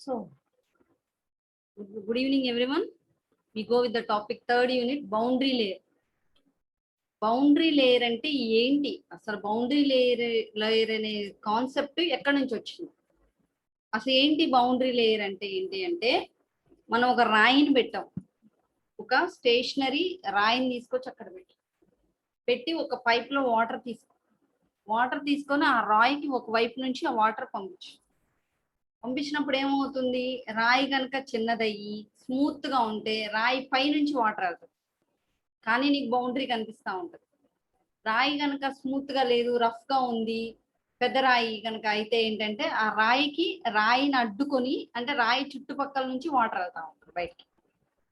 So, good evening, everyone. We go with the topic third unit, boundary layer. Boundary layer అంటే ఏంటి, అసలు boundary layer అనే concept ఎక్కడి నుంచి వచ్చింది, అసలు ఏంటి బౌండరీ లేయర్ అంటే ఏంటి అంటే, మనం ఒక రాయిని పెట్టాం, ఒక స్టేషనరీ రాయిని తీసుకొచ్చి అక్కడ పెట్టి ఒక పైప్ లో వాటర్ తీసుకొని ఆ రాయికి ఒక వైపు నుంచి ఆ వాటర్ పంపించినప్పుడు ఏమవుతుంది, రాయి కనుక చిన్నదయ్యి స్మూత్ గా ఉంటే రాయి పై నుంచి వాటర్ వెళ్తుంది, కానీ నీకు బౌండరీ కనిపిస్తూ ఉంటుంది. రాయి కనుక స్మూత్ గా లేదు, రఫ్ గా ఉంది, పెద్ద రాయి కనుక అయితే ఏంటంటే ఆ రాయిని అడ్డుకొని, అంటే రాయి చుట్టుపక్కల నుంచి వాటర్ వెళ్తా ఉంటుంది బయటికి.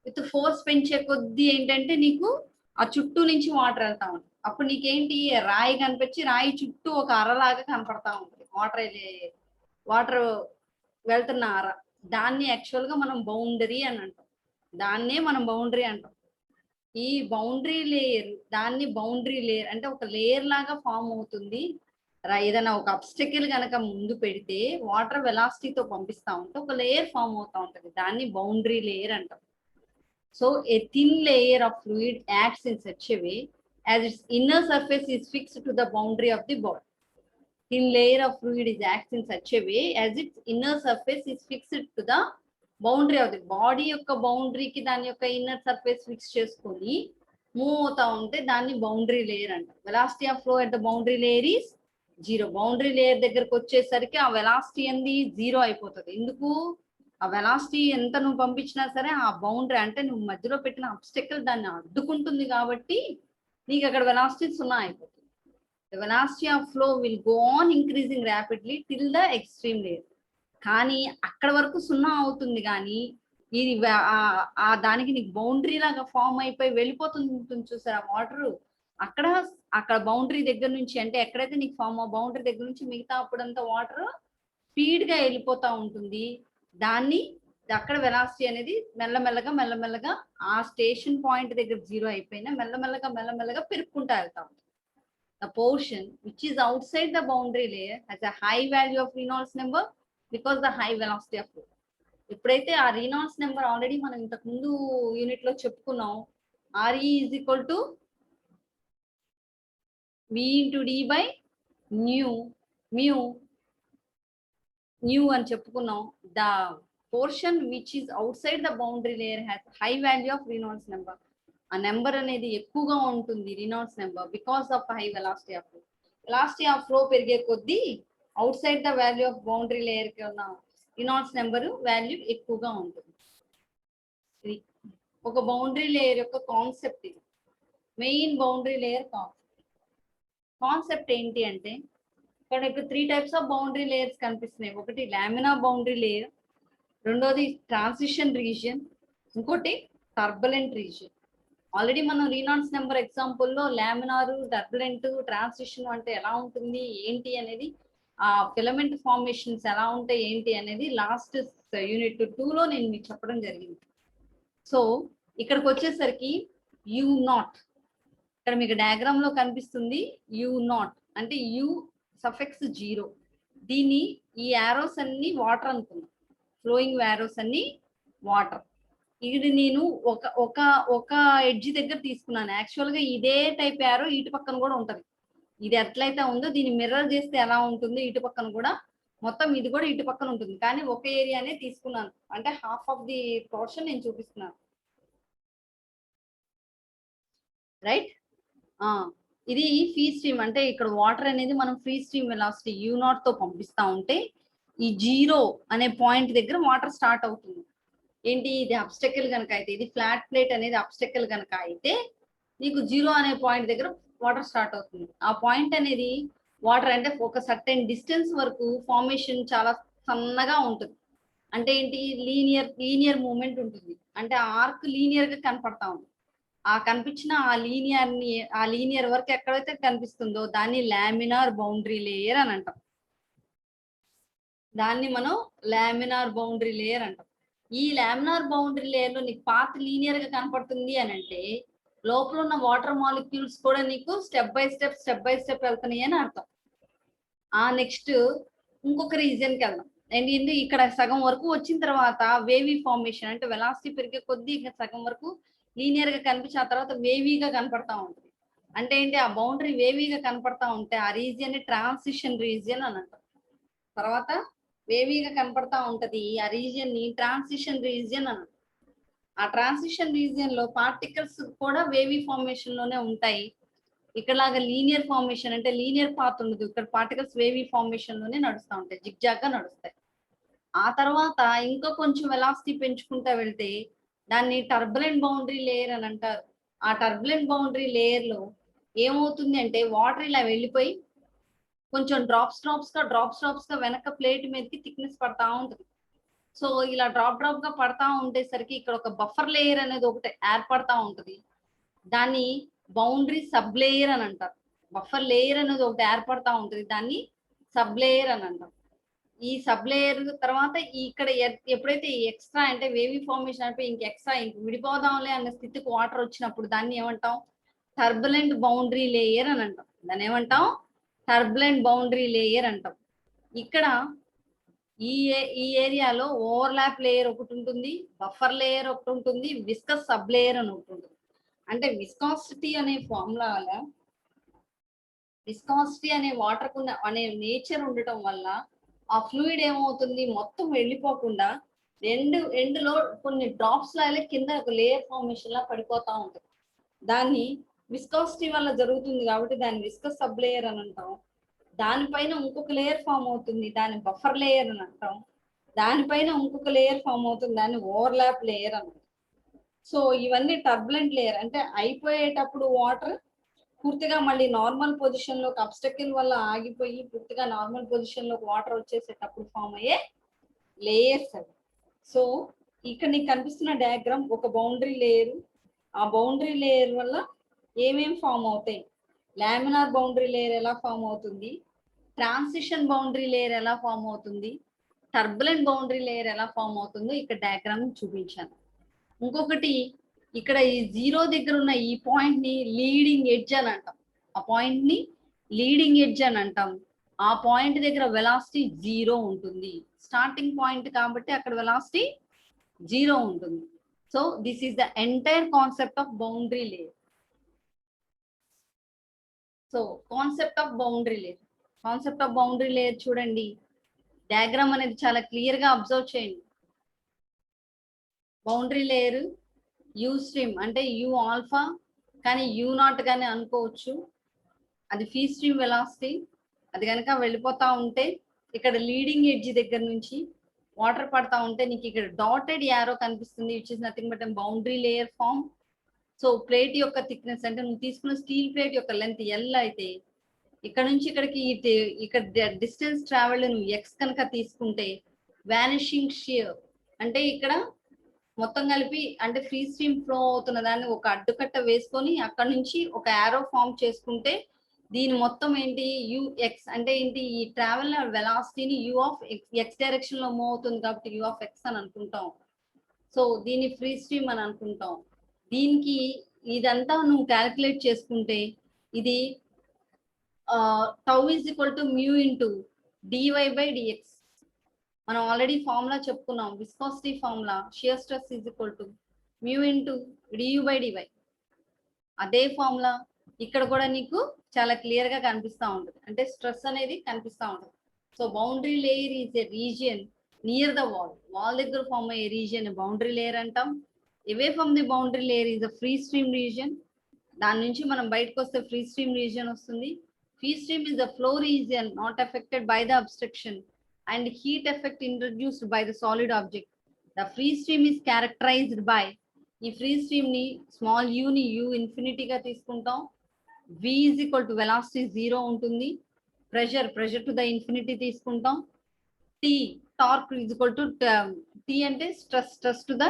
విత్ ఫోర్స్ పెంచే కొద్దీ ఏంటంటే నీకు ఆ చుట్టూ నుంచి వాటర్ వెళ్తా ఉంటుంది. అప్పుడు నీకేంటి, రాయి కనిపించి రాయి చుట్టూ ఒక అరలాగా కనపడతా ఉంటుంది, వాటర్ వెళ్తున్న అర. దాన్ని యాక్చువల్ గా మనం బౌండరీ అని అంటాం, దాన్నే మనం బౌండరీ అంటాం. ఈ బౌండరీ లేయర్, దాన్ని బౌండరీ లేయర్ అంటే ఒక లేయర్ లాగా ఫామ్ అవుతుంది. ఏదైనా ఒక అబ్స్టకిల్ కనుక ముందు పెడితే వాటర్ వెలాసిటీతో పంపిస్తా ఉంటే ఒక లేయర్ ఫామ్ అవుతా ఉంటుంది, దాన్ని బౌండరీ లేయర్ అంటాం. So a thin layer of fluid acts in such a way as its inner surface is fixed to the boundary of the body. Thin layer of fluid is acts in such a way as its inner surface is fixed to the boundary of the body. యొక్క బౌండరీకి దాని యొక్క inner surface fix చేసుకొని move అవుతా ఉంటే దాన్ని boundary layer అంటారు. Velocity of flow at the boundary layer is zero. Boundary layer దగ్గరకు వచ్చేసరికి ఆ వెలాసిటీ అనేది జీరో అయిపోతుంది. ఎందుకు, ఆ వెలాసిటీ ఎంత నువ్వు పంపించినా సరే ఆ బౌండరీ అంటే నువ్వు మధ్యలో పెట్టిన అబ్స్టకిల్ దాన్ని అడ్డుకుంటుంది, కాబట్టి నీకు అక్కడ వెలాసిటీ సున్నా అయిపోతుంది. The velocity of flow will go on increasing rapidly till the extreme layer. కానీ అక్కడ వరకు సున్నా అవుతుంది, కానీ ఇది దానికి నీకు బౌండరీ లాగా ఫామ్ అయిపోయి వెళ్ళిపోతుంది చూసారా వాటర్. అక్కడ బౌండరీ దగ్గర నుంచి, అంటే ఎక్కడైతే నీకు ఫామ్ బౌండరీ దగ్గర నుంచి మిగతా అప్పుడంతా వాటర్ స్పీడ్ గా వెళ్ళిపోతా ఉంటుంది. దాన్ని అక్కడ వెలాసిటీ అనేది మెల్లమెల్లగా ఆ స్టేషన్ పాయింట్ దగ్గర జీరో అయిపోయినా మెల్లమెల్లగా పెరుక్కుంటా వెళ్తా ఉంటుంది. The portion which is outside the boundary layer has a high value of Reynolds number because the high velocity of flow. ఎప్పుడైతే ఆ Reynolds number ఆల్రెడీ మనం ఇంతకు ముందు యూనిట్ లో చెప్పుకున్నాం, RE is equal to V into D by mu అని చెప్పుకున్నాం. The portion which is outside the boundary layer has high value of Reynolds number. ఆ నెంబర్ అనేది ఎక్కువగా ఉంటుంది Reynolds number because of high velocity of flow. Velocity of flow పెరిగే కొద్దీ outside the value of boundary layer కి ఉన్న Reynolds number value ఎక్కువగా ఉంటుంది. ఇది ఒక బౌండరీ లేయర్ యొక్క కాన్సెప్ట్. ఇది మెయిన్ బౌండరీ లేయర్ కాన్సెప్ట్ ఏంటి అంటే, ఇక్కడ ఇప్పుడు 3 types ఆఫ్ బౌండరీ లేయర్స్ కనిపిస్తున్నాయి. ఒకటి లామినా బౌండరీ లేయర్, రెండోది ట్రాన్సిషన్ రీజియన్, ఇంకోటి టర్బులెంట్ రీజియన్. ఆల్రెడీ మనం రీనాల్డ్స్ నెంబర్ ఎగ్జాంపుల్ లో లామినార్, టర్బులెంట్, ట్రాన్సిషన్ అంటే ఎలా ఉంటుంది ఏంటి అనేది, ఆ ఫిలమెంట్ ఫార్మేషన్స్ ఎలా ఉంటాయి ఏంటి అనేది లాస్ట్ యూనిట్ 2 లో నేను మీకు చెప్పడం జరిగింది. సో ఇక్కడికి వచ్చేసరికి U0, ఇక్కడ మీకు డయాగ్రామ్ లో కనిపిస్తుంది U0 అంటే U సఫిక్స్ 0. దీన్ని ఈ యారోస్ అన్ని వాటర్ అనుకున్నాం, ఫ్లోయింగ్ యారోస్ అన్ని వాటర్. ఇది నేను ఒక ఎడ్జ్ దగ్గర తీసుకున్నాను. యాక్చువల్ గా ఇదే టైప్ యారో ఇటు పక్కన కూడా ఉంటది. ఇది ఎట్లయితే ఉందో దీన్ని మిర్రర్ చేస్తే ఎలా ఉంటుంది, ఇటు పక్కన కూడా మొత్తం ఇది కూడా ఇటు పక్కన ఉంటుంది, కానీ ఒక ఏరియానే తీసుకున్నాను, అంటే హాఫ్ ఆఫ్ ది పోర్షన్ నేను చూపిస్తున్నాను. రైట్, ఇది ఫ్రీ స్ట్రీమ్, అంటే ఇక్కడ వాటర్ అనేది మనం ఫ్రీ స్ట్రీమ్ వెలాసిటీ U0 తో పంపిస్తా ఉంటే ఈ 0 అనే పాయింట్ దగ్గర వాటర్ స్టార్ట్ అవుతుంది. ఏంటి, ఇది అబ్స్టకిల్ కనుక అయితే, ఇది ఫ్లాట్ ప్లేట్ అనేది అబ్స్టకిల్ కనుక అయితే నీకు 0 అనే పాయింట్ దగ్గర వాటర్ స్టార్ట్ అవుతుంది. ఆ పాయింట్ అనేది వాటర్ అంటే ఒక సర్టెన్ డిస్టెన్స్ వరకు ఫార్మేషన్ చాలా సన్నగా ఉంటుంది. అంటే ఏంటి, లీనియర్ మూమెంట్ ఉంటుంది, అంటే ఆర్క్ లీనియర్ గా కనపడతా ఉంది. ఆ కనిపించిన ఆ లీనియర్ వరకు ఎక్కడైతే కనిపిస్తుందో దాన్ని లామినార్ బౌండరీ లేయర్ అని అంటాం. దాన్ని మనం లామినార్ బౌండరీ లేయర్ అంటాం. ఈ లామినార్ బౌండరీ లేయర్ లో నీకు పాత్ లీనియర్ గా కనపడుతుంది అని అంటే లోపల ఉన్న వాటర్ మాలిక్యూల్స్ కూడా నీకు స్టెప్ బై స్టెప్ వెళ్తున్నాయి అని అర్థం. నెక్స్ట్ ఇంకొక రీజియన్కి వెళ్దాం. అండ్ ఇది ఇక్కడ సగం వరకు వచ్చిన తర్వాత వేవీ ఫార్మేషన్, అంటే వెలాసిటీ పెరిగే కొద్దీ ఇంకా సగం వరకు లీనియర్ గా కనిపించి ఆ తర్వాత వేవీగా కనపడతా ఉంటుంది. అంటే ఏంటి, ఆ బౌండరీ వేవీగా కనపడతా ఉంటే ఆ రీజియన్ ని ట్రాన్సిషన్ రీజియన్ అని అంటారు. తర్వాత వేవీగా కనపడతా ఉంటది ఆ రీజియన్ ని ట్రాన్సిషన్ రీజియన్ అని అంటారు. ఆ ట్రాన్సిషన్ రీజియన్ లో పార్టికల్స్ కూడా వేవీ ఫార్మేషన్ లోనే ఉంటాయి. ఇక్కడలాగా లీనియర్ ఫార్మేషన్ అంటే లీనియర్ పాత్ ఉండదు. ఇక్కడ పార్టికల్స్ వేవీ ఫార్మేషన్ లోనే నడుస్తూ ఉంటాయి, జిగ్జాగ్ గా నడుస్తాయి. ఆ తర్వాత ఇంకా కొంచెం వెలాసిటీ పెంచుకుంటా వెళ్తే దాన్ని టర్బులెంట్ బౌండరీ లేయర్ అని అంటారు. ఆ టర్బులెంట్ బౌండరీ లేయర్ లో ఏమవుతుంది అంటే వాటర్ ఇలా వెళ్ళిపోయి కొంచెం డ్రాప్స్ గా వెనక ప్లేట్ మీదకి థిక్నెస్ పడతా ఉంటుంది. సో ఇలా డ్రాప్ గా పడతా ఉండేసరికి ఇక్కడ ఒక బఫర్ లేయర్ అనేది ఒకటి ఏర్పడతా ఉంటుంది. దాన్ని బౌండరీ సబ్ లేయర్ అని అంటారు. బఫర్ లేయర్ అనేది ఒకటి ఏర్పడతా ఉంటుంది, దాన్ని సబ్ లేయర్ అని అంటారు. ఈ సబ్ లేయర్ తర్వాత ఇక్కడ ఎప్పుడైతే ఎక్స్ట్రా అంటే వేవీ ఫార్మేషన్ అయిపోయి ఇంక ఎక్స్ట్రా ఇంక విడిపోదాంలే అన్న స్థితికి వాటర్ వచ్చినప్పుడు దాన్ని ఏమంటాం, టర్బులెంట్ బౌండరీ లేయర్ అని అంటాం. దాన్ని ఏమంటాం, టర్బులెంట్ బౌండరీ లేయర్ అంటాం. ఇక్కడ ఈ ఏరియాలో ఓవర్లాప్ లేయర్ ఒకటి ఉంటుంది, బఫర్ లేయర్ ఒకటి ఉంటుంది, విస్కస్ సబ్ లేయర్ అని ఒకటి ఉంటుంది. అంటే విస్కాసిటీ అనే ఫార్ములా వల్ల, విస్కాసిటీ అనే వాటర్ కు అనే నేచర్ ఉండటం వల్ల ఆ ఫ్లూయిడ్ ఏమవుతుంది, మొత్తం వెళ్ళిపోకుండా ఎండ్లో కొన్ని డ్రాప్స్ లాగా కింద ఒక లేయర్ ఫార్మేషన్ లా పడిపోతా ఉంటుంది. దాన్ని విస్కాసిటీ వల్ల జరుగుతుంది కాబట్టి దాన్ని విస్కస్ సబ్ లేయర్ అని అంటాం. దానిపైన ఇంకొక లేయర్ ఫామ్ అవుతుంది, దాన్ని బఫర్ లేయర్ అని అంటాం. దానిపైన ఇంకొక లేయర్ ఫామ్ అవుతుంది, దాన్ని ఓవర్లాప్ లేయర్ అని అంటాం. సో ఇవన్నీ టర్బులెంట్ లేయర్. అంటే అయిపోయేటప్పుడు వాటర్ పూర్తిగా మళ్ళీ నార్మల్ పొజిషన్ లోకి అబ్స్టకిల్ వల్ల ఆగిపోయి పూర్తిగా నార్మల్ పొజిషన్ లోకి వాటర్ వచ్చేసేటప్పుడు ఫామ్ అయ్యే లేయర్స్ అవి. సో ఇక్కడ నీకు కనిపిస్తున్న డయాగ్రామ్ ఒక బౌండరీ లేయర్. ఆ బౌండరీ లేయర్ వల్ల ఏమేం ఫామ్ అవుతాయి, లామినార్ బౌండరీ లేయర్ ఎలా ఫామ్ అవుతుంది, ట్రాన్సిషన్ బౌండరీ లేయర్ ఎలా ఫామ్ అవుతుంది, టర్బులెంట్ బౌండరీ లేయర్ ఎలా ఫామ్ అవుతుందో ఇక్కడ డయాగ్రామ్ చూపించాను. ఇంకొకటి, ఇక్కడ ఈ జీరో దగ్గర ఉన్న ఈ పాయింట్ ని లీడింగ్ ఎడ్జ్ అని అంటాం. ఆ పాయింట్ ని లీడింగ్ ఎడ్జ్ అని అంటాం. ఆ పాయింట్ దగ్గర వెలాసిటీ జీరో ఉంటుంది, స్టార్టింగ్ పాయింట్ కాబట్టి అక్కడ వెలాసిటీ జీరో ఉంటుంది. So this is the entire concept of boundary layer. So concept of boundary layer చూడండి, డయాగ్రామ్ అనేది చాలా క్లియర్ గా అబ్జర్వ్ చేయండి. బౌండరీ లేయర్ యూ స్ట్రీమ్ అంటే యూ ఆల్ఫా కానీ యూ నాట్ కానీ అనుకోవచ్చు, అది ఫ్రీ స్ట్రీమ్ వెలాసిటీ. అది కనుక వెళ్ళిపోతా ఉంటే ఇక్కడ లీడింగ్ ఎడ్జ్ దగ్గర నుంచి వాటర్ పడతా ఉంటే నీకు ఇక్కడ డాటెడ్ యారో కనిపిస్తుంది, which is nothing but boundary layer form. So plate యొక్క థిక్నెస్ అంటే నువ్వు తీసుకున్న స్టీల్ ప్లేట్ యొక్క లెంత్ ఎల్ అయితే ఇక్కడ నుంచి ఇక్కడికి ఇక్కడ డిస్టెన్స్ ట్రావెల్ నువ్వు ఎక్స్ కనుక తీసుకుంటే వానిషింగ్ షియర్ అంటే ఇక్కడ మొత్తం కలిపి అంటే ఫ్రీ స్ట్రీమ్ ఫ్లో అవుతున్న దాన్ని ఒక అడ్డుకట్ట వేసుకొని అక్కడ నుంచి ఒక యారో ఫామ్ చేసుకుంటే దీని మొత్తం ఏంటి యుఎక్స్ అంటే ఏంటి, ఈ ట్రావెల్ వెలాసిటీని యూ ఆఫ్ ఎక్స్ డైరెక్షన్ లో మూవ్ అవుతుంది కాబట్టి యూ ఆఫ్ ఎక్స్ అని అనుకుంటాం. సో దీన్ని ఫ్రీ స్ట్రీమ్ అని అనుకుంటాం. దీనికి ఇదంతా నువ్వు క్యాలిక్యులేట్ చేసుకుంటే ఇది tau is equal to mu into dy by dx. మనం ఆల్రెడీ ఫార్ములా చెప్పుకున్నాం, viscosity formula shear stress is equal to mu into DU by dy. అదే ఫార్ములా ఇక్కడ కూడా నీకు చాలా క్లియర్ గా కనిపిస్తూ ఉంటుంది, అంటే స్ట్రెస్ అనేది కనిపిస్తూ ఉంటుంది. So boundary layer is a region near the wall దగ్గర ఫామ్ అయ్యే రీజియన్ బౌండరీ లేయర్ అంటాం. Away from the boundary layer is a free stream region. దాని నుంచి మనం బయటకు వస్తే ఫ్రీ స్ట్రీమ్ రీజియన్ వస్తుంది. Free stream is the flow region not affected by the obstruction and heat effect introduced by the solid object. The free stream is characterized by ఈ free stream ని small you ని you infinity గా తీసుకుంటాం. v is equal to velocity zero ఉంటుంది. Pressure to the infinity తీసుకుంటాం. t torque is equal to t అంటే stress to the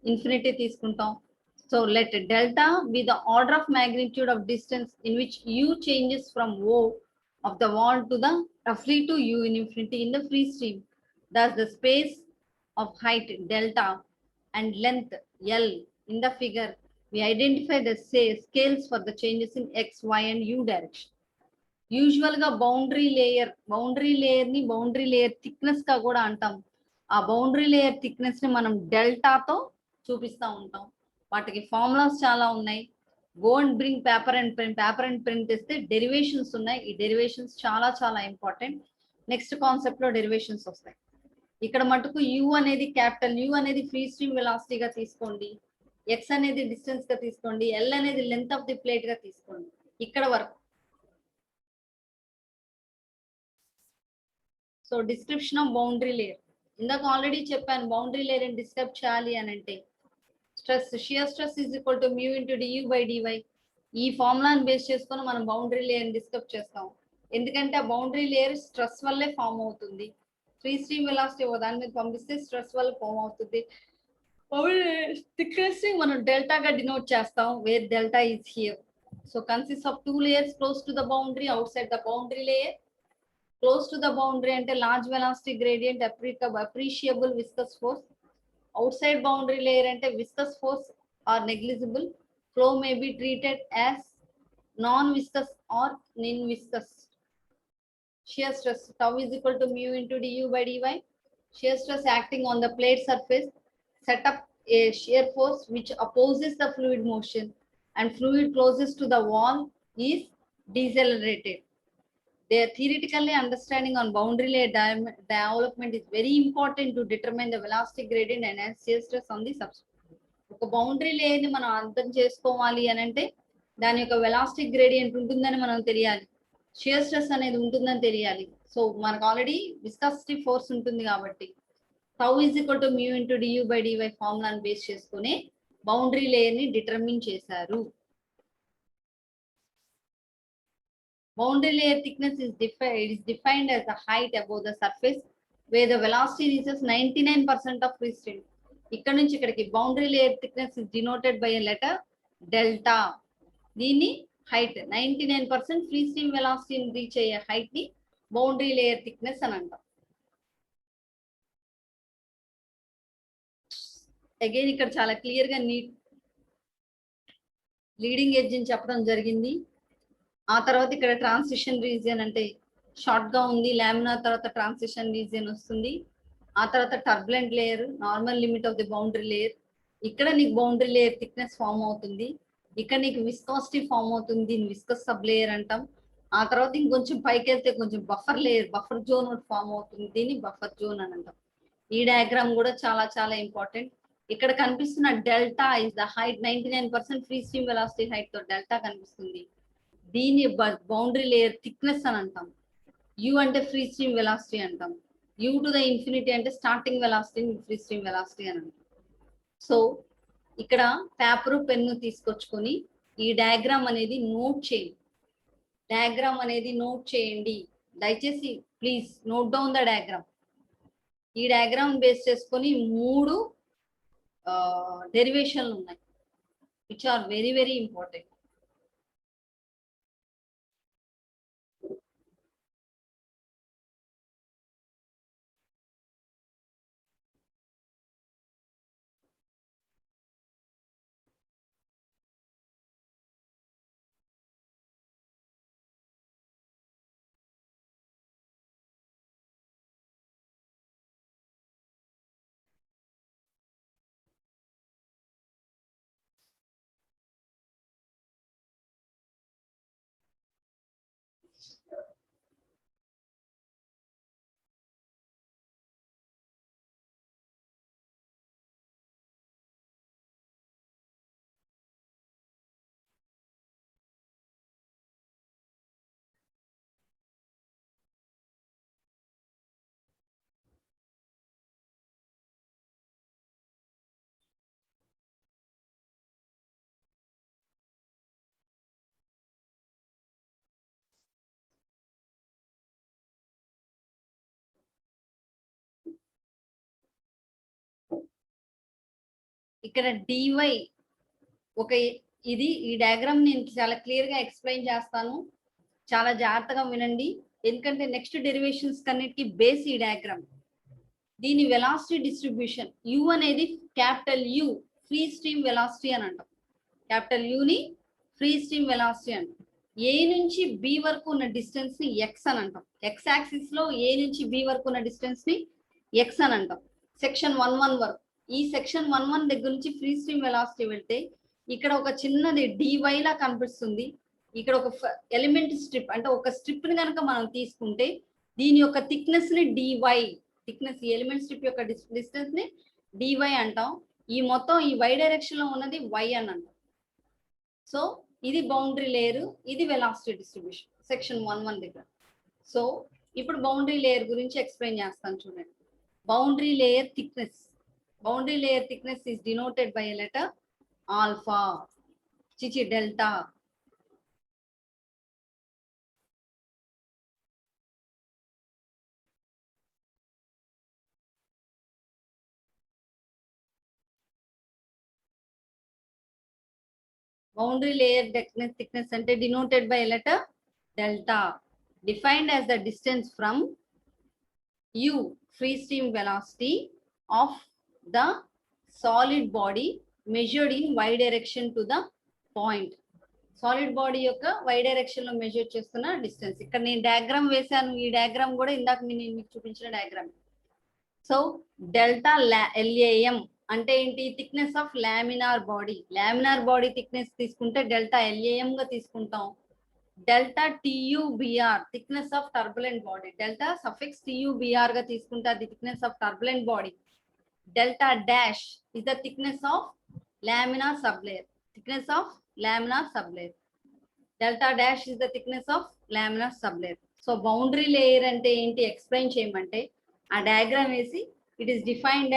infinity తీసుకుంటాం. So let delta be the order of magnitude of distance in which u changes from O of the wall to the roughly to u in infinity in the free stream. Thus the space of height delta and length L in the figure, we identify the scales for the changes in x, y and u direction. Usual గా boundary layer ని boundary layer thickness గా కూడా అంటాం. ఆ boundary layer thickness ని మనం డెల్టాతో చూపిస్తా ఉంటాం. వాటికి ఫార్ములాస్ చాలా ఉన్నాయి. Go and bring paper and pen తెస్తే డెరివేషన్స్ ఉన్నాయి. ఈ డెరివేషన్స్ చాలా చాలా ఇంపార్టెంట్. నెక్స్ట్ కాన్సెప్ట్ లో డెరివేషన్స్ వస్తాయి. ఇక్కడ మటుకు యు అనేది క్యాపిటల్ యు అనేది ఫ్రీ స్ట్రీమ్ వెలాసిటీగా తీసుకోండి, ఎక్స్ అనేది డిస్టెన్స్ గా తీసుకోండి, ఎల్ అనేది లెంత్ ఆఫ్ ది ప్లేట్ గా తీసుకోండి. ఇక్కడ వరకు. So description of boundary layer ఇందాక ఆల్రెడీ చెప్పాను. బౌండరీ లేయర్ ని డిస్క్రైబ్ చేయాలి అని అంటే stress shear stress is equal to mu into DU by dy. ఈ ఫార్ములాని బేస్ చేసుకొని మనం బౌండరీ లేయర్ ని డిస్క్రైబ్ చేస్తాం. ఎందుకంటే ఆ బౌండరీ లేయర్ స్ట్రెస్ వల్లే ఫామ్ అవుతుంది. ఫ్రీ స్ట్రీమ్ వెలాసిటీ దాని మీద పంపిస్తే స్ట్రెస్ వల్ల ఫామ్ అవుతుంది. థిక్నెస్ ని మనం డెల్టాగా డినోట్ చేస్తాం, where delta is here. So consist of 2 layers close to the boundary, outside the boundary layer. Close to the boundary అంటే large velocity gradient, appreciable viscous force. Outside boundary layer అంటే viscous force or negligible. Flow may be treated as non-viscous or non-viscous. Shear stress tau is equal to mu into du by dy. Shear stress acting on the plate surface set up a shear force which opposes the fluid motion, and fluid closest to the wall is decelerated. Their theoretically understanding on boundary layer development is very important to determine the velocity gradient and shear stress on the substrate. ఒక boundary layer ని మనం అర్థం చేసుకోవాలి అని అంటే దాని యొక్క velocity gradient ఉంటుందని మనం తెలియాలి, షియర్ స్ట్రెస్ అనేది ఉంటుందని తెలియాలి. సో మనకు ఆల్రెడీ విస్కాసిటీ ఫోర్స్ ఉంటుంది కాబట్టి tau is equal to mu into DU by d y ఫార్ములాని బేస్ చేసుకుని బౌండరీ లేయర్ ని డిటర్మిన్ చేశారు. Boundary layer thickness is defined as the height above the surface where the velocity reaches 99% of free stream. ఇక్కడ నుంచి ఇక్కడికి boundary layer thickness is denoted by a letter delta. దీన్ని height 99% free stream వెలాసిటీని reach అయ్యే height ని boundary layer thickness అని అంటాం. Again ఇక్కడ చాలా క్లియర్ గా లీడింగ్ ఎడ్జ్ అని చెప్పడం జరిగింది. ఆ తర్వాత ఇక్కడ ట్రాన్సిషన్ రీజియన్ అంటే షార్ట్ గా ఉంది, లామినార్ తర్వాత ట్రాన్సిషన్ రీజియన్ వస్తుంది. ఆ తర్వాత turbulent layer, normal limit of the boundary layer. ఇక్కడ నీకు బౌండరీ లేయర్ థిక్నెస్ ఫామ్ అవుతుంది. ఇక్కడ నీకు విస్కాసిటీ ఫామ్ అవుతుంది, దీన్ని విస్కస్ సబ్ లేయర్ అంటాం. ఆ తర్వాత ఇంకొంచెం పైకి వెళ్తే కొంచెం buffer layer, buffer zone form అవుతుంది, దీన్ని బఫర్ జోన్ అని అంటాం. ఈ డయాగ్రామ్ కూడా చాలా చాలా ఇంపార్టెంట్. ఇక్కడ కనిపిస్తున్న delta is the height, 99% free stream velocity height తో డెల్టా కనిపిస్తుంది. దీన్ని బౌండరీ లేయర్ థిక్నెస్ అని అంటాం. యు అంటే ఫ్రీ స్ట్రీమ్ వెలాసిటీ అంటాం. యూ టు ద ఇన్ఫినిటీ అంటే starting velocity, free stream velocity అని అంటాం. సో ఇక్కడ పేపరు పెన్ను తీసుకొచ్చుకొని ఈ డయాగ్రామ్ అనేది నోట్ చేయండి. డయాగ్రామ్ అనేది నోట్ చేయండి దయచేసి, please note down the diagram. ఈ డయాగ్రామ్ బేస్ చేసుకొని 3 డెరివేషన్లు ఉన్నాయి which are very very important. ఇక్కడ డివై ఒక ఇది, ఈ డయాగ్రామ్ నేను చాలా క్లియర్ గా ఎక్స్ప్లెయిన్ చేస్తాను, చాలా జాగ్రత్తగా వినండి. ఎందుకంటే నెక్స్ట్ డెరివేషన్స్ కన్నిటికి బేస్ ఈ డయాగ్రామ్. దీని వెలాసిటీ డిస్ట్రిబ్యూషన్ యు అనేది capital you free stream velocity అని అంటాం. క్యాపిటల్ యుని ఫ్రీ స్ట్రీమ్ వెలాసిటీ అంటాం. ఏ నుంచి బి వరకు ఉన్న డిస్టెన్స్ ని ఎక్స్ అని అంటాం. ఎక్స్ యాక్సిస్ లో ఏ నుంచి బి వరకు ఉన్న డిస్టెన్స్ ని ఎక్స్ అని అంటాం. సెక్షన్ 1-1 వరకు. ఈ సెక్షన్ 1-1 దగ్గర నుంచి ఫ్రీ స్ట్రీమ్ వెలాసిటీ వెళ్తే ఇక్కడ ఒక చిన్నది డివై లా కనిపిస్తుంది. ఇక్కడ ఒక ఎలిమెంట్ స్ట్రిప్ అంటే ఒక స్ట్రిప్ ని కనుక మనం తీసుకుంటే దీని యొక్క థిక్నెస్ ని డివై, థిక్నెస్ ఈ ఎలిమెంట్ స్ట్రిప్ యొక్క డిస్టెన్స్ ని డివై అంటాం. ఈ మొత్తం ఈ వై డైరెక్షన్ లో ఉన్నది వై అని అంటాం. సో ఇది బౌండరీ లేయర్, ఇది వెలాసిటీ డిస్ట్రిబ్యూషన్ సెక్షన్ 1-1 దగ్గర. సో ఇప్పుడు బౌండరీ లేయర్ గురించి ఎక్స్ప్లెయిన్ చేస్తాను చూడండి. Boundary layer thickness, boundary layer thickness is denoted by a letter alpha, delta. Boundary layer thickness ante denoted by a letter delta, defined as the distance from u, free stream velocity of the solid body measured in y direction to the point. Solid body యొక్క why direction లో measure చేస్తున్న distance. ఇక్కడ నేను diagram వేసాను. ఈ diagram కూడా ఇందాక నేను మీకు చూపించిన డయాగ్రామ్. సో డెల్టా LAM అంటే ఏంటి? Thickness of laminar body. Laminar body thickness తీసుకుంటే డెల్టా LAM గా తీసుకుంటాం. Delta TUBR thickness of turbulent body. Delta suffix TUBR గా తీసుకుంటే అది thickness of turbulent body. Delta dash is the thickness of laminar sublayer. Thickness of laminar sublayer. Delta dash is the thickness of laminar sublayer. So boundary layer ante enti explain cheyamante aa diagram vesi it is defined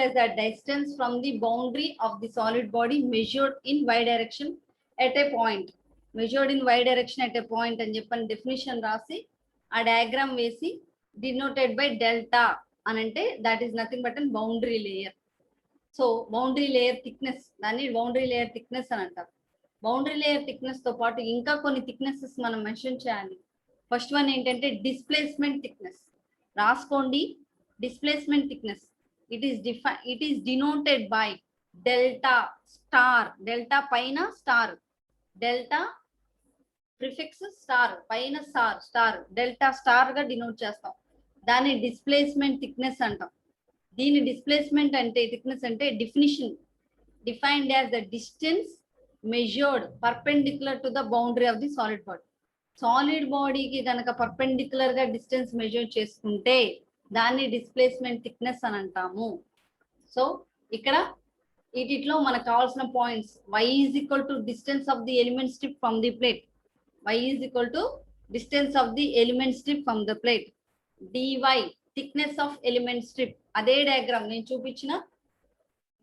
as the distance from the boundary of the solid body measured in y direction at a point. Measured in y direction at a point అని చెప్పని definition రాసి ఆ diagram వేసి denoted by delta అనంటే that is nothing but a boundary layer. So boundary layer thickness, దాన్ని boundary layer thickness అని అంటారు. Boundary layer thickness తో పాటు ఇంకా కొన్ని థిక్నెసెస్ మనం మెన్షన్ చేయాలి. ఫస్ట్ వన్ ఏంటంటే డిస్ప్లేస్మెంట్ థిక్నెస్. రాసుకోండి, displacement thickness. It is denoted by delta star. Delta పైన స్టార్, డెల్టా ప్రిఫిక్స్ స్టార్, పైన స్టార్ డెల్టా స్టార్ గా డినోట్ చేస్తాం. దాన్ని డిస్ప్లేస్మెంట్ థిక్నెస్ అంటాం. దీని డిస్ప్లేస్మెంట్ అంటే థిక్నెస్ అంటే definition defined as the distance measured perpendicular to the boundary of the solid body. Solid బాడీకి కనుక పర్పెండిక్యులర్ గా డిస్టెన్స్ మెజర్ చేసుకుంటే దాన్ని డిస్ప్లేస్మెంట్ థిక్నెస్ అని అంటాము. సో ఇక్కడ వీటిలో మనకు కావాల్సిన points y is equal to distance of the element strip from the plate. y is equal to distance of the element strip from the plate. dy thickness of element strip. అదే diagram నేను చూపించిన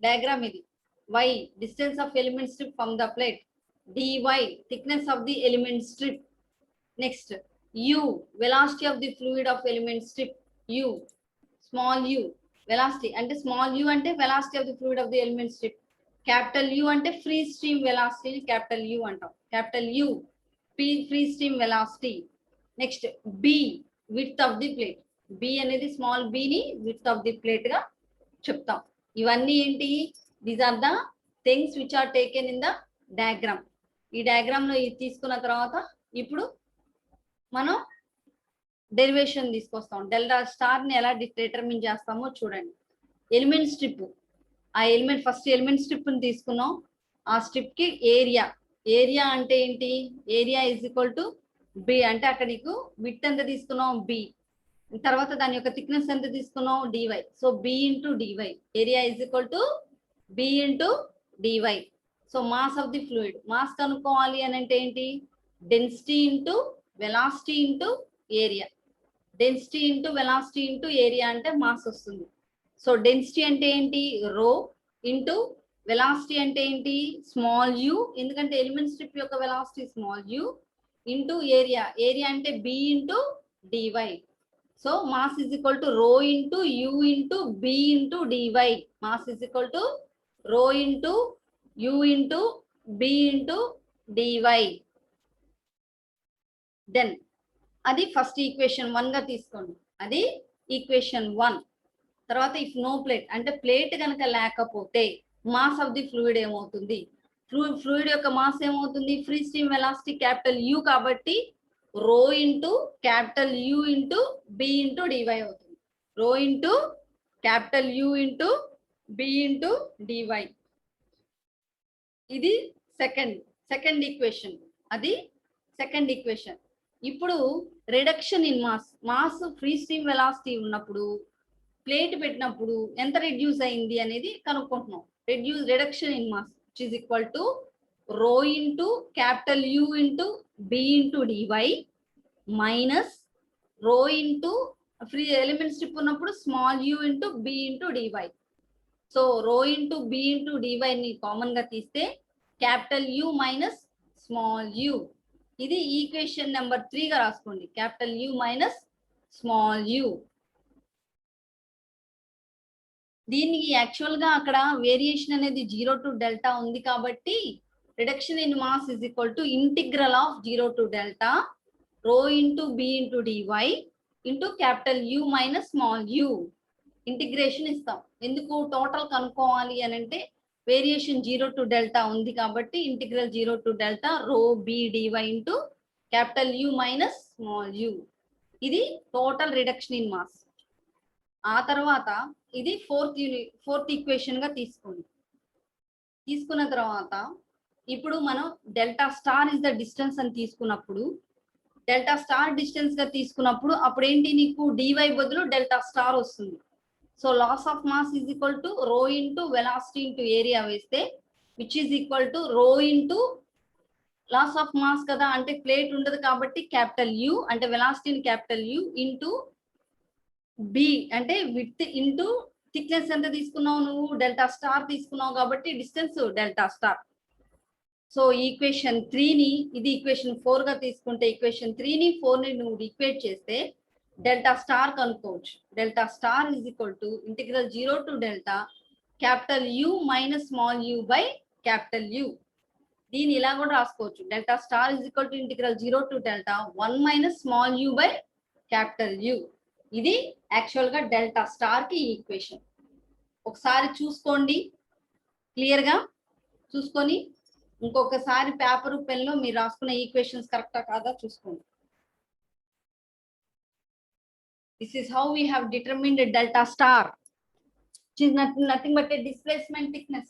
diagram ఇది. y distance of element strip from the plate. dy thickness of the element strip. Next u velocity of the fluid of element strip. u small u velocity అంటే small u అంటే velocity of the fluid of the element strip. Capital U అంటే free stream velocity capital U అంటాం. Capital U free stream velocity. Next b width of the plate. b అనేది small b ని width of the plate గా చెప్తాం. ఇవన్నీ ఏంటి? These are the things which are taken in the diagram. ఈ diagram లో ఇది తీసుకున్న తర్వాత ఇప్పుడు మనం డెరివేషన్ తీసుకొస్తాం. డెల్టా స్టార్ ని ఎలా డిటర్మిన్ చేస్తామో చూడండి. ఎలిమెంట్ స్ట్రిప్, ఆ ఎలిమెంట్ ఫస్ట్ ఎలిమెంట్ స్ట్రిప్ ని తీసుకున్నాం. ఆ స్ట్రిప్ కి ఏరియా అంటే ఏంటి? Area is equal to b అంటే అక్కడ నీకు విడ్త్ ఎంత తీసుకున్నాం b, తర్వాత దాని యొక్క థిక్నెస్ ఎంత తీసుకున్నాం dy. So b into dy, area is equal to b into dy. So mass of the fluid, mass కనుక్కోవాలి అని అంటే ఏంటి? Density into velocity into area. Density into velocity into area అంటే మాస్ వస్తుంది. సో డెన్సిటీ అంటే ఏంటి? రో into velocity అంటే ఏంటి? స్మాల్ u, ఎందుకంటే ఎలిమెంట్ స్ట్రిప్ యొక్క velocity small u into area. Area అంటే b into dy. So mass is equal to rho into u into b into dy. Mass is equal to rho into u into b into dy. Then అది first equation 1 గా తీసుకోండి. అది equation 1. తర్వాత if no plate అంటే plate కనుక లేకపోతే mass of the fluid ఏమవుతుంది? Fluid యొక్క మాస్ ఏమవుతుంది, free stream velocity capital U కాబట్టి rho into capital you into b into d y అవుతుంది. Rho into capital you into b into d y. ఇది second equation. అది సెకండ్ ఈక్వేషన్. ఇప్పుడు reduction in mass free stream velocity ఉన్నప్పుడు plate పెట్టినప్పుడు ఎంత reduce అయింది అనేది కనుక్కుంటున్నాం. Reduction in mass which is equal to rho into capital U into B into dy minus rho into free element strip ఉన్నప్పుడు small u into B into dy. So rho into B into dy ని common గా తీస్తే capital U minus small u. ఇది equation number 3 గా రాసుకోండి. Capital U minus small u. దీనికి actual గా అక్కడ వేరియేషన్ అనేది 0 to డెల్టా ఉంది కాబట్టి reduction in mass is equal to integral of 0 to delta rho into b into d y into capital you minus small u. Integration ఇస్తాం. ఎందుకు total కనుక్కోవాలి అని అంటే వేరియేషన్ 0 to డెల్టా ఉంది కాబట్టి integral 0 to delta rho b dy into capital you minus small u. ఇది total reduction in mass. ఆ తర్వాత ఇది ఫోర్త్ ఈక్వేషన్ గా తీసుకోండి. తీసుకున్న తర్వాత ఇప్పుడు మనం delta star is the distance అని తీసుకున్నప్పుడు డెల్టా స్టార్ డిస్టెన్స్ గా తీసుకున్నప్పుడు అప్పుడు ఏంటి, నీకు డివై బదులు డెల్టా స్టార్ వస్తుంది. So loss of mass is equal to rho into velocity into area వేస్తే which is equal to rho into loss of mass కదా, అంటే ప్లేట్ ఉండదు కాబట్టి క్యాపిటల్ యూ అంటే వెలాసిటీని క్యాపిటల్ యూ ఇంటూ బి అంటే విడ్త్ ఇంటూ థిక్నెస్ ఎంత తీసుకున్నావు నువ్వు, డెల్టా స్టార్ తీసుకున్నావు కాబట్టి distance delta star. So equation 3ని ఇది ఈక్వేషన్ 4 గా తీసుకుంటే ఈక్వేషన్ 3ని 4ని నువ్వు ఈక్వేట్ చేస్తే డెల్టా స్టార్ కనుక్కోవచ్చు. Delta star is equal to integral 0 to delta capital you minus small you by capital you. దీన్ని ఇలా కూడా రాసుకోవచ్చు. Delta star is equal to integral 0 to delta 1 minus small you by capital you. ఇది actual గా delta star కి equation. ఒకసారి చూసుకోండి, clear గా చూసుకొని ఇంకొకసారి పేపర్ పెన్ లో మీరు రాసుకున్న ఈక్వేషన్స్ కరెక్టా కాదా చూసుకోండి. This is how we have determined delta star, which is nothing but a displacement thickness.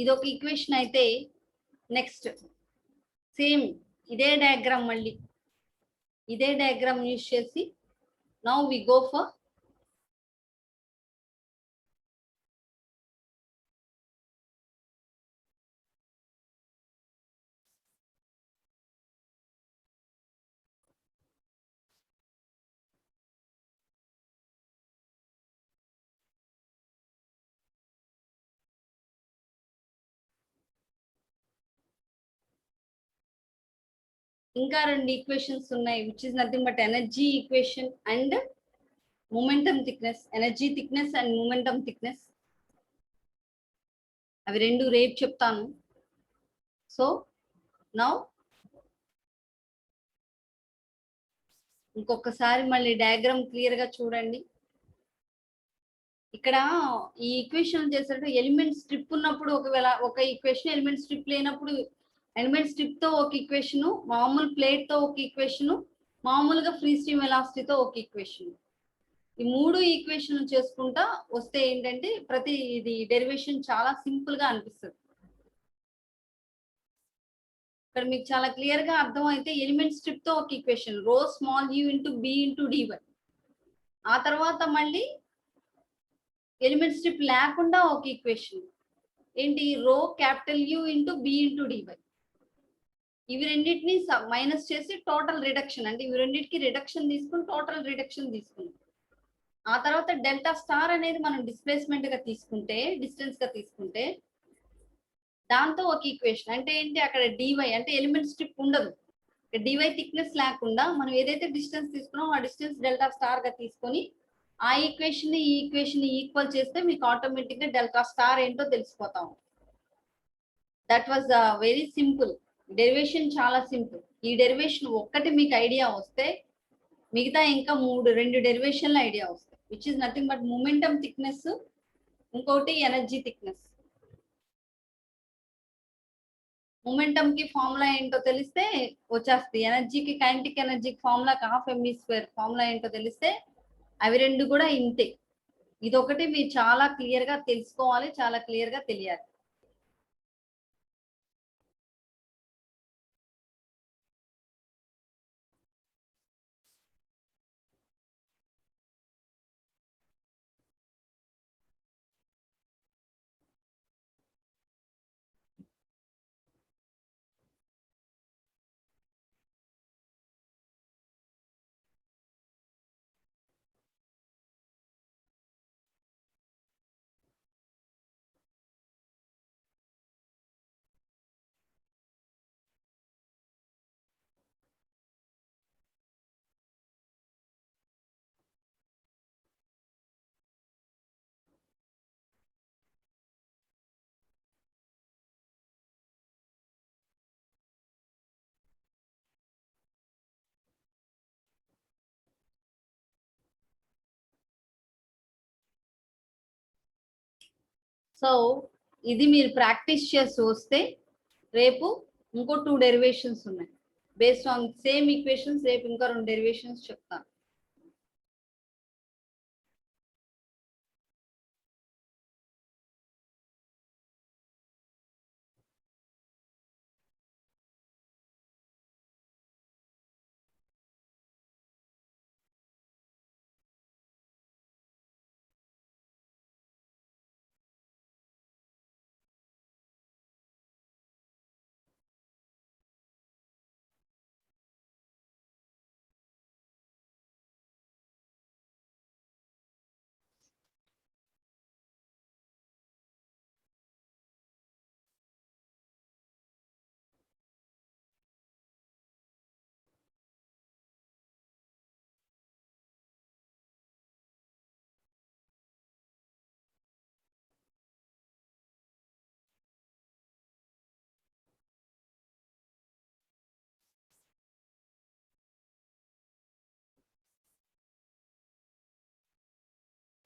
ఇదొక ఈక్వేషన్ అయితే నెక్స్ట్ సేమ్ ఇదే డయాగ్రామ్, మళ్ళీ ఇదే డయాగ్రామ్ యూజ్ చేసి నౌ వి గో ఫర్ ఇంకా రెండు ఈక్వేషన్స్ ఉన్నాయి, which is nothing but energy equation and momentum thickness. Energy thickness and momentum thickness, అవి రెండు రేపు చెప్తాను. సో నౌ ఇంకొకసారి మళ్ళీ డయాగ్రామ్ క్లియర్ గా చూడండి. ఇక్కడ ఈ ఈక్వేషన్ చేసేటప్పుడు ఎలిమెంట్ స్ట్రిప్ ఉన్నప్పుడు ఒకవేళ ఒక ఈక్వేషన్, ఎలిమెంట్ స్ట్రిప్ లేనప్పుడు ఎలిమెంట్ స్ట్రిప్ తో ఒక ఈక్వేషన్, మామూలు ప్లేట్ తో ఒక ఈక్వేషన్, మామూలుగా ఫ్రీ స్ట్రీమ్ వెలాసిటీతో ఒక ఈక్వేషన్. ఈ మూడు ఈక్వేషన్ చేసుకుంటా వస్తే ఏంటంటే ప్రతి ఇది డెరివేషన్ చాలా సింపుల్ గా అనిపిస్తుంది. ఇక్కడ మీకు చాలా క్లియర్ గా అర్థం అయితే ఎలిమెంట్ స్ట్రిప్ తో ఒక equation, rho small u into b into dy. ఆ తర్వాత మళ్ళీ ఎలిమెంట్ స్ట్రిప్ లేకుండా ఒక ఈక్వేషన్ ఏంటి, rho capital you into b into dy. ఇవి రెండింటిని మైనస్ చేసి టోటల్ రిడక్షన్, అంటే ఇవి రెండింటికి రిడక్షన్ తీసుకుని టోటల్ రిడక్షన్ తీసుకుని ఆ తర్వాత డెల్టా స్టార్ అనేది మనం డిస్ప్లేస్మెంట్ గా తీసుకుంటే, డిస్టెన్స్ గా తీసుకుంటే దాంతో ఒక ఈక్వేషన్. అంటే ఏంటి, అక్కడ డివై అంటే ఎలిమెంట్ స్ట్రిప్ ఉండదు, డివై థిక్నెస్ లేకుండా మనం ఏదైతే డిస్టెన్స్ తీసుకున్నామో ఆ డిస్టెన్స్ డెల్టా స్టార్ గా తీసుకొని ఆ ఈక్వేషన్ ఈ ఈక్వేషన్ ఈక్వల్ చేస్తే మీకు ఆటోమేటిక్ గా డెల్టా స్టార్ ఏంటో తెలిసిపోతాం. That was very simple. Derivation చాలా సింపుల్. ఈ డెరివేషన్ ఒక్కటి మీకు ఐడియా వస్తే మిగతా ఇంకా రెండు డెరివేషన్ల ఐడియా వస్తాయి, which is nothing but momentum thickness, ఇంకోటి ఎనర్జీ థిక్నెస్. మొమెంటమ్ కి ఫార్ములా ఏంటో తెలిస్తే వచ్చేస్తుంది, ఎనర్జీకి కైనెటిక్ ఎనర్జీకి formula half m e square formula ఏంటో తెలిస్తే అవి రెండు కూడా ఇంతే. ఇదొకటి మీరు చాలా క్లియర్ గా తెలుసుకోవాలి, చాలా క్లియర్ గా తెలియాలి. సో ఇది మీరు ప్రాక్టీస్ చేసి వస్తే రేపు ఇంకో 2 డెరివేషన్స్ ఉన్నాయి బేస్డ్ ఆన్ సేమ్ ఈక్వేషన్స్. రేపు ఇంకా 2 డెరివేషన్స్ చెప్తాను.